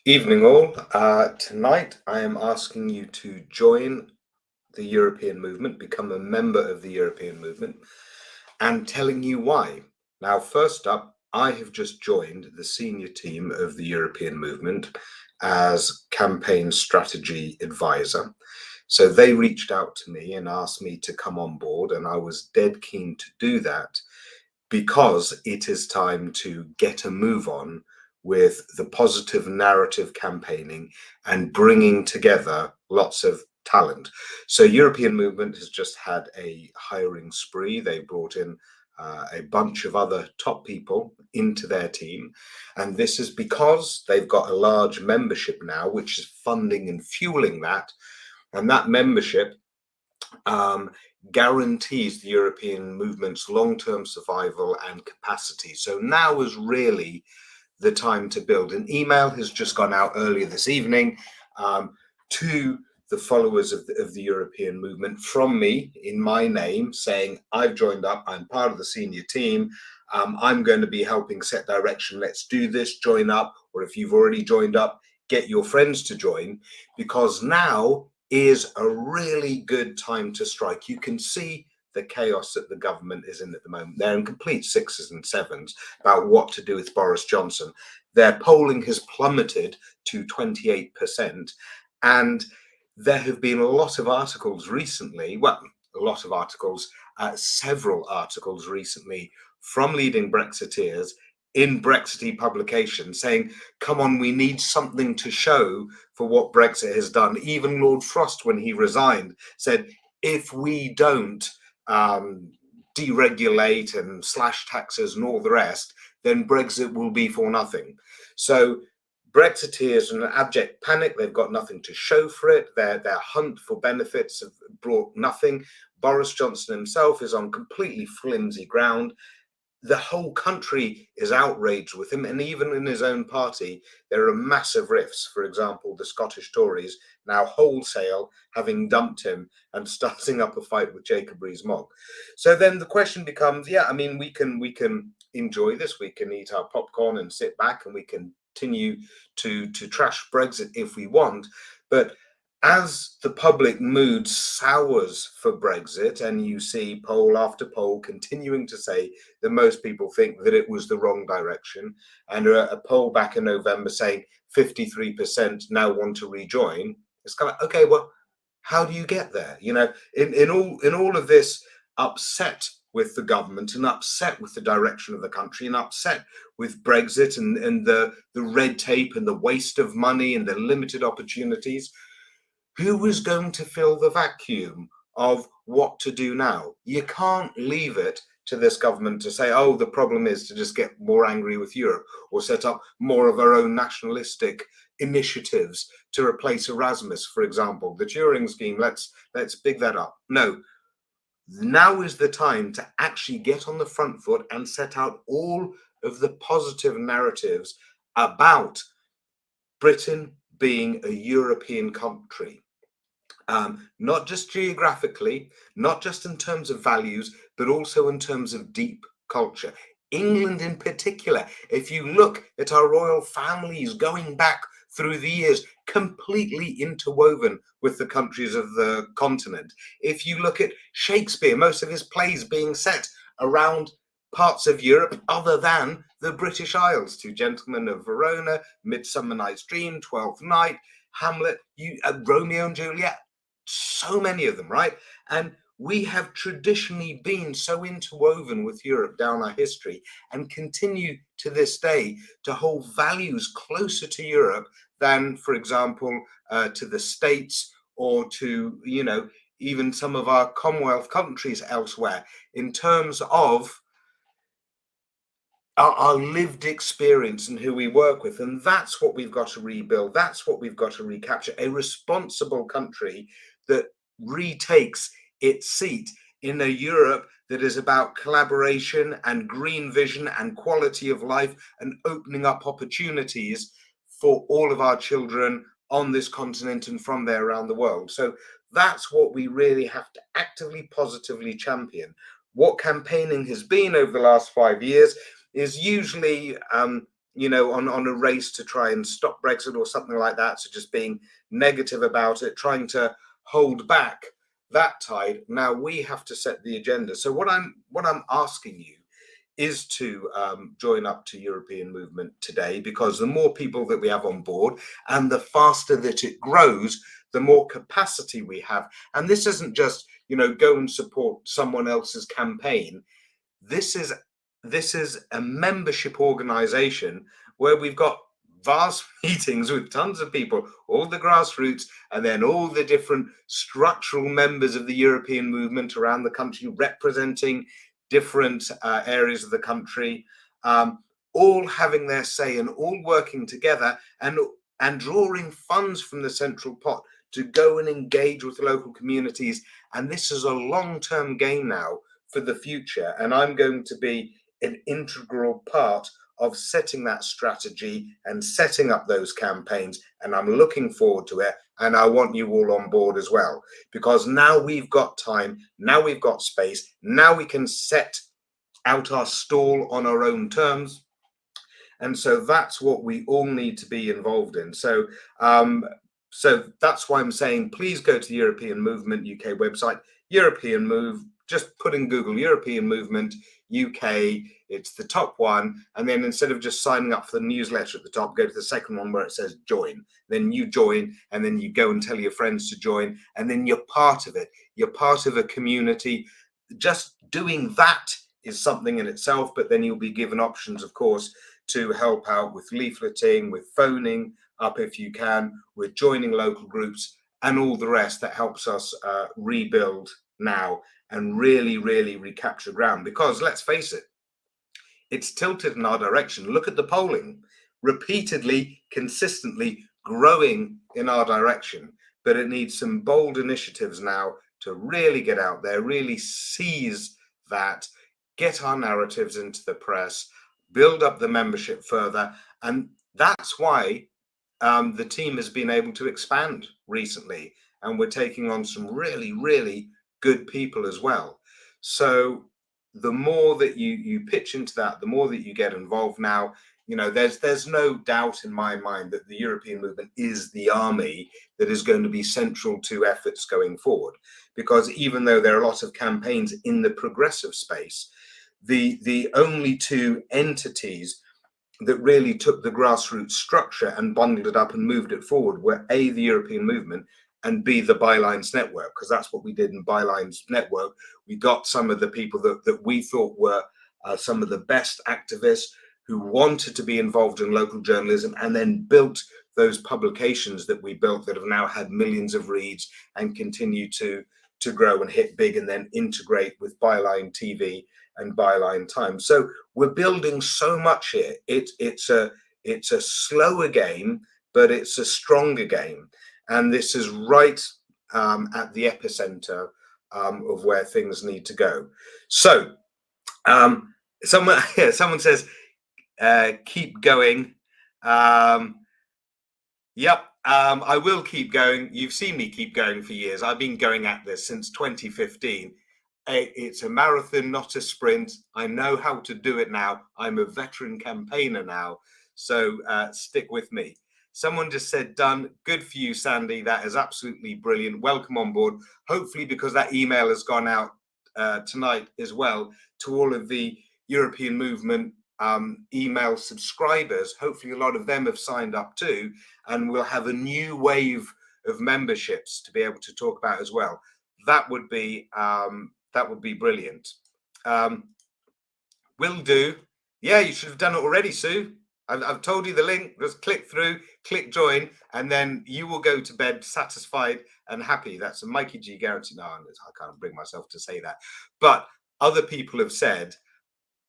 Evening all. Tonight I am asking you to join the European movement, become a member of the European movement, and telling you why. Now, first up, I have just joined the senior team of the European movement as campaign strategy advisor. So they reached out to me and asked me to come on board, and I was dead keen to do that because it is time to get a move on with the positive narrative campaigning and bringing together lots of talent. So European Movement has just had a hiring spree. They brought in a bunch of other top people into their team. And this is because they've got a large membership now, which is funding and fueling that. And that membership um, guarantees the European movement's long-term survival and capacity. So now is really the time to build. An email has just gone out earlier this evening to the followers of the European movement from me in my name saying, I've joined up, I'm part of the senior team, I'm going to be helping set direction, let's do this, join up, or if you've already joined up, get your friends to join, because now is a really good time to strike. You can see the chaos that the government is in at the moment. They're in complete sixes and sevens about what to do with Boris Johnson. Their polling has plummeted to 28%. And there have been a lot of articles recently, several articles recently from leading Brexiteers in Brexity publications saying, come on, we need something to show for what Brexit has done. Even Lord Frost, when he resigned, said, if we don't deregulate and slash taxes and all the rest, then Brexit will be for nothing. So Brexiteers are in an abject panic. They've got nothing to show for it. Their hunt for benefits have brought nothing. Boris Johnson himself is on completely flimsy ground. The whole country is outraged with him, and even in his own party, there are massive rifts. For example, the Scottish Tories now wholesale having dumped him and starting up a fight with Jacob Rees-Mogg. So then the question becomes, yeah, I mean, we can enjoy this, we can eat our popcorn and sit back, and we can continue to trash Brexit if we want, but as the public mood sours for Brexit, and you see poll after poll continuing to say that most people think that it was the wrong direction, and a poll back in November saying 53% now want to rejoin, it's kind of, okay, well, how do you get there? You know, in all of this upset with the government and upset with the direction of the country and upset with Brexit and the red tape and the waste of money and the limited opportunities, who is going to fill the vacuum of what to do now? You can't leave it to this government to say, oh, the problem is to just get more angry with Europe or set up more of our own nationalistic initiatives to replace Erasmus, for example, the Turing scheme. Let's big that up. No, now is the time to actually get on the front foot and set out all of the positive narratives about Britain being a European country. Not just geographically, not just in terms of values, but also in terms of deep culture. England in particular, if you look at our royal families going back through the years, completely interwoven with the countries of the continent. If you look at Shakespeare, most of his plays being set around parts of Europe other than the British Isles. Two Gentlemen of Verona, Midsummer Night's Dream, Twelfth Night, Hamlet, Romeo and Juliet, so many of them, right? And we have traditionally been so interwoven with Europe down our history and continue to this day to hold values closer to Europe than, for example, to the States or to, even some of our Commonwealth countries elsewhere in terms of our lived experience and who we work with. And that's what we've got to rebuild. That's what we've got to recapture. A responsible country that retakes its seat in a Europe that is about collaboration and green vision and quality of life and opening up opportunities for all of our children on this continent and from there around the world. So that's what we really have to actively, positively champion. What campaigning has been over the last 5 years is usually on a race to try and stop Brexit or something like that. So just being negative about it, trying to hold back that tide. Now we have to set the agenda. So what I'm asking you is to join up to European Movement today, because the more people that we have on board and the faster that it grows, the more capacity we have. And this isn't just, go and support someone else's campaign. This is a membership organization where we've got vast meetings with tons of people, all the grassroots, and then all the different structural members of the European movement around the country representing different areas of the country, all having their say and all working together and drawing funds from the central pot to go and engage with local communities. And this is a long-term game now for the future. And I'm going to be an integral part of setting that strategy and setting up those campaigns. And I'm looking forward to it. And I want you all on board as well, because now we've got time, now we've got space, now we can set out our stall on our own terms. And so that's what we all need to be involved in. So that's why I'm saying, please go to the European Movement UK website, European Move, just put in Google European Movement UK, it's the top one. And then instead of just signing up for the newsletter at the top, go to the second one where it says join. Then you join, and then you go and tell your friends to join, and then you're part of it. You're part of a community. Just doing that is something in itself, but then you'll be given options, of course, to help out with leafleting, with phoning up if you can, with joining local groups, and all the rest that helps us rebuild now and really, really recapture ground. Because let's face it, it's tilted in our direction. Look at the polling, repeatedly, consistently growing in our direction. But it needs some bold initiatives now to really get out there, really seize that, get our narratives into the press, build up the membership further. And that's why the team has been able to expand recently. And we're taking on some really, really good people as well. So the more that you pitch into that, the more that you get involved now, there's no doubt in my mind that the European Movement is the army that is going to be central to efforts going forward. Because even though there are a lot of campaigns in the progressive space, the only two entities that really took the grassroots structure and bundled it up and moved it forward were A, the European Movement, and B, the Bylines Network, because that's what we did in Bylines Network. We got some of the people that we thought were some of the best activists who wanted to be involved in local journalism, and then built those publications that we built that have now had millions of reads and continue to grow and hit big, and then integrate with Byline TV and Byline Times. So we're building so much here. It's a slower game, but it's a stronger game. And this is right at the epicenter of where things need to go. So someone says, keep going. Yep, I will keep going. You've seen me keep going for years. I've been going at this since 2015. It's a marathon, not a sprint. I know how to do it now. I'm a veteran campaigner now. So stick with me. Someone just said, done. Good for you, Sandy. That is absolutely brilliant. Welcome on board. Hopefully, because that email has gone out tonight as well to all of the European Movement email subscribers. Hopefully, a lot of them have signed up too, and we'll have a new wave of memberships to be able to talk about as well. That would be brilliant. Will do. Yeah, you should have done it already, Sue. I've told you the link. Just click through, click join, and then you will go to bed satisfied and happy. That's a Mikey G guarantee. No, I can't bring myself to say that. But other people have said,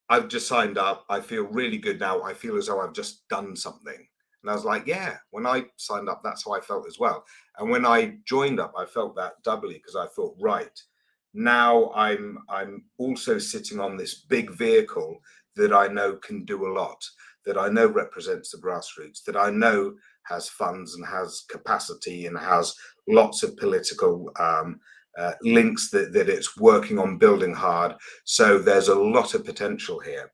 I've just signed up. I feel really good now. I feel as though I've just done something. And I was like, yeah, when I signed up, that's how I felt as well. And when I joined up, I felt that doubly, because I thought, right, now I'm also sitting on this big vehicle that I know can do a lot, that I know represents the grassroots, that I know has funds and has capacity and has lots of political links that it's working on building hard. So there's a lot of potential here.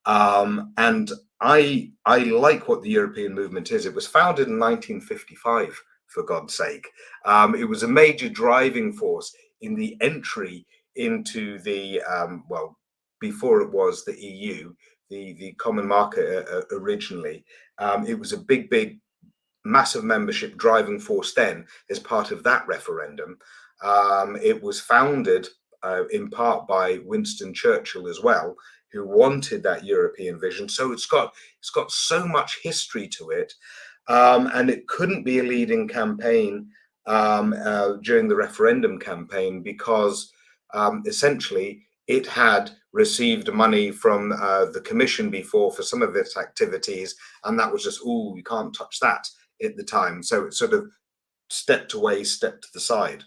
And I like what the European movement is. It was founded in 1955, for God's sake. It was a major driving force in the entry into the well, before it was the EU, the common market originally. It was a big, massive membership driving force then as part of that referendum. It was founded in part by Winston Churchill as well, who wanted that European vision. So it's got so much history to it, and it couldn't be a leading campaign during the referendum campaign because essentially it had received money from the Commission before for some of its activities, and that was just, oh, you can't touch that at the time. So it sort of stepped away, stepped to the side.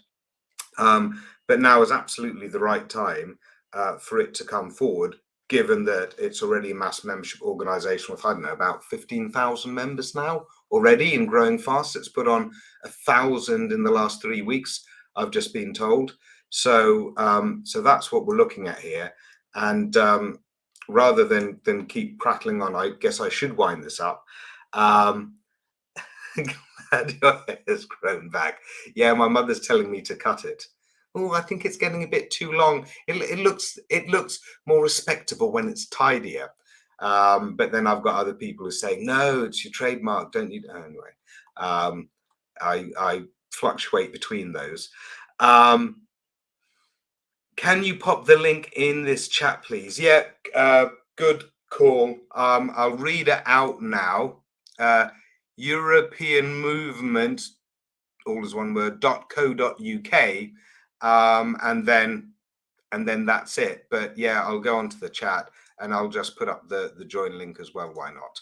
But now is absolutely the right time for it to come forward, given that it's already a mass membership organization with, I don't know, about 15,000 members now already and growing fast. It's put on 1,000 in the last 3 weeks, I've just been told. So so that's what we're looking at here. And rather than keep prattling on, I guess I should wind this up. Glad your hair has grown back. Yeah, my mother's telling me to cut it. Oh, I think it's getting a bit too long. It looks more respectable when it's tidier. But then I've got other people who say, no, it's your trademark, don't you? Anyway, I fluctuate between those. Can you pop the link in this chat, please? Yeah, good call. I'll read it out now. European Movement, all is one word, .co.uk, and then that's it. But yeah, I'll go onto the chat and I'll just put up the join link as well. Why not?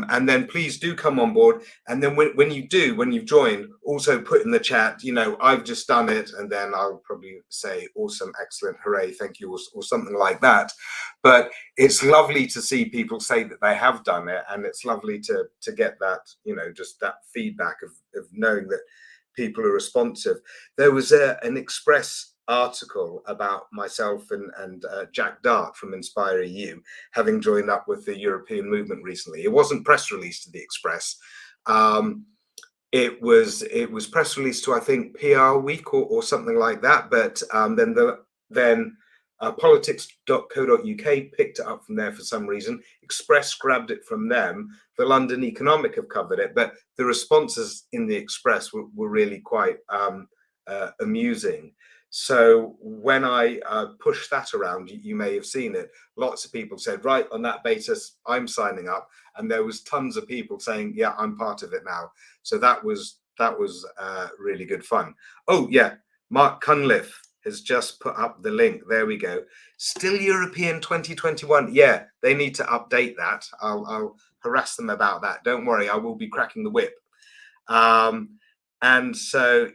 And then please do come on board. And then when you've joined, also put in the chat, you know, I've just done it, and then I'll probably say awesome, excellent, hooray, thank you, or something like that. But it's lovely to see people say that they have done it, and it's lovely to get that, you know, just that feedback of knowing that people are responsive. There was an Express article about myself and Jack Dart from Inspire EU having joined up with the European movement recently. It wasn't press released to the Express. It was press released to, I think, PR Week or something like that. But then politics.co.uk picked it up from there for some reason. Express grabbed it from them. The London Economic have covered it, but the responses in the Express were really quite amusing. So when I pushed that around, you may have seen it. Lots of people said, right, on that basis, I'm signing up. And there was tons of people saying, yeah, I'm part of it now. So that was really good fun. Oh, yeah, Mark Cunliffe has just put up the link. There we go. Still European 2021. Yeah, they need to update that. I'll harass them about that. Don't worry, I will be cracking the whip. And so,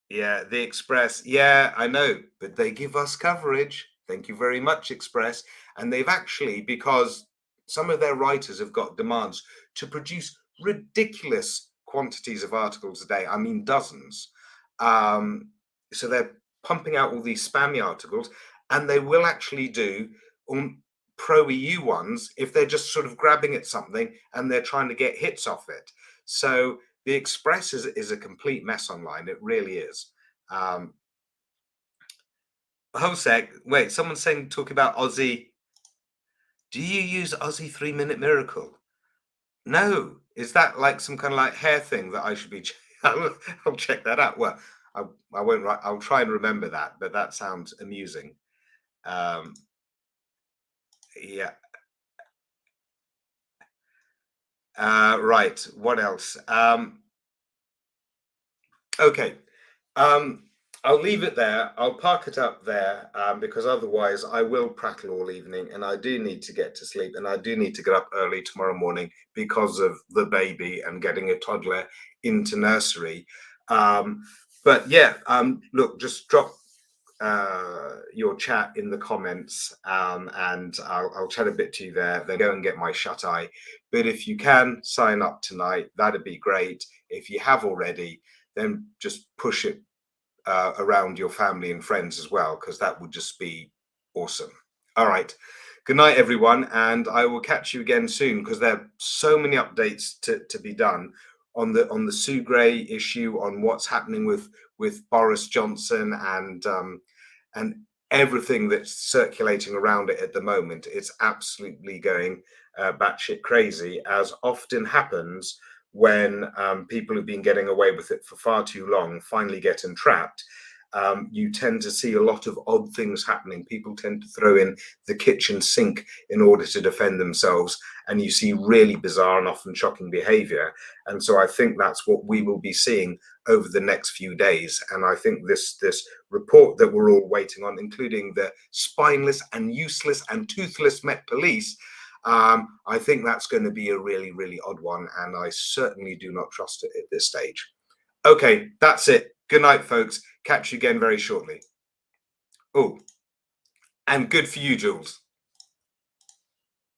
yeah, the Express. Yeah, I know, but they give us coverage. Thank you very much, Express. And they've actually, because some of their writers have got demands to produce ridiculous quantities of articles a day. I mean, dozens. So they're pumping out all these spammy articles, and they will actually do pro EU ones if they're just sort of grabbing at something and they're trying to get hits off it. So the Express is a complete mess online. It really is. Hosek, wait, someone's saying, talk about Aussie. Do you use Aussie 3-Minute Miracle? No. Is that like some kind of like hair thing that I should be? I'll check that out. Well, I won't write. I'll try and remember that, but that sounds amusing. Yeah. Right. What else? Okay. I'll leave it there. I'll park it up there because otherwise I will prattle all evening, and I do need to get to sleep, and I do need to get up early tomorrow morning because of the baby and getting a toddler into nursery. But yeah, look, just drop your chat in the comments, and I'll chat a bit to you there. Then go and get my shut eye. But if you can sign up tonight, that'd be great. If you have already, then just push it around your family and friends as well, because that would just be awesome. All right, Good night, everyone, and I will catch you again soon because there are so many updates to be done on the Sue Gray issue, on what's happening with Boris Johnson and everything that's circulating around it at the moment. It's absolutely going batshit crazy, as often happens when people who've been getting away with it for far too long finally get entrapped. You tend to see a lot of odd things happening. People tend to throw in the kitchen sink in order to defend themselves, and you see really bizarre and often shocking behavior. And so I think that's what we will be seeing over the next few days. And I think this report that we're all waiting on, including the spineless and useless and toothless Met Police, I think that's going to be a really, really odd one, and I certainly do not trust it at this stage. Okay, that's it. Good night, folks. Catch you again very shortly. Oh, and good for you, Jules.